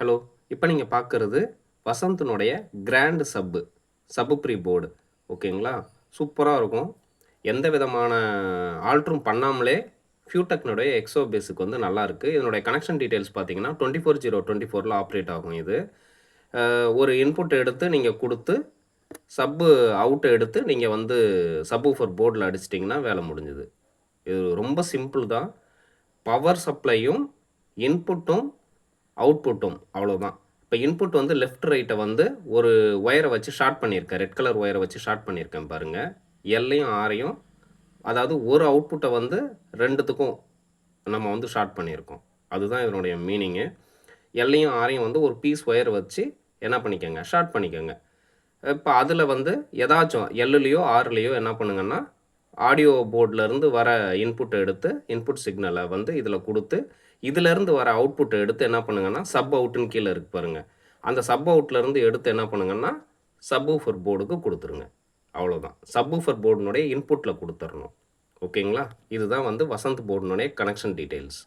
Hello. இப்போ நீங்க பார்க்குறது வசந்த்னுடைய கிராண்ட் சப்பு ப்ரீ போர்டு. ஓகேங்களா? சூப்பரா இருக்கும். எந்த விதமான ஆல்டரும் பண்ணாமலே ஃபியூடெக்னுடைய எக்ஸோ பேஸுக்கு வந்து நல்லாருக்கு. இதனுடைய கனெக்ஷன் டீட்டெயில்ஸ் பார்த்தீங்கன்னா, 24024ல ஆப்பரேட் ஆகும் இது. ஒரு இன்புட் எடுத்து நீங்க குடுத்து, சப்பு அவுட் எடுத்து நீங்க வந்து சப்வூஃபர் போர்ட்ல அடிச்சிட்டீங்கன்னா வேலை முடிஞ்சுது. இது ரொம்ப சிம்பிள் தான். பவர் சப்ளையும், இன்புட்டும் அவுட்புட்டும் அவ்வளோதான். இப்ப இன்புட் வந்து லெஃப்ட், ரைட்ட வந்து ஒரு ஒயர வச்சு ஷார்ட் பண்ணியிருக்கேன். ரெட் கலர் ஒயர வச்சு ஷார்ட் பண்ணியிருக்கேன் பாருங்க. எல்லையும், ஆரையும் அதாவது ஒரு அவுட்புட்ட வந்து 2த்துக்கும் நம்ம வந்து ஷார்ட் பண்ணியிருக்கோம். அதுதான் இதனுடைய மீனிங்கு. எல்லையும், ஆரையும் வந்து ஒரு பீஸ் ஒயர் வச்சு என்ன பண்ணிக்கங்க, ஷார்ட் பண்ணிக்கங்க. இப்ப அதுல வந்து ஏதாச்சும் எல்லுலயோ, ஆர்லயோ என்ன பண்ணுங்கன்னா, ஆடியோ போர்ட்லருந்து வர இன்புட்ட எடுத்து, இன்புட் சிக்னல வந்து இதுல குடுத்து, இதுலருந்து வர அவுட்புட்ட எடுத்து என்ன பண்ணுங்கன்னா, சப் அவுட்ன்னு கீழ இருக்கு பாருங்க. அந்த சப் அவுட்லருந்து எடுத்து என்ன பண்ணுங்கன்னா, சப்வூஃபர் போர்டுக்கு குடுத்துருங்க. அவ்வளோதான். சப்வூஃபர் போர்டினுடைய இன்புட்ல குடுத்துறணும். ஓகேங்களா? இதுதான் வந்து வசந்த் போர்டினுடைய கனெக்ஷன் டீட்டெயில்ஸ்.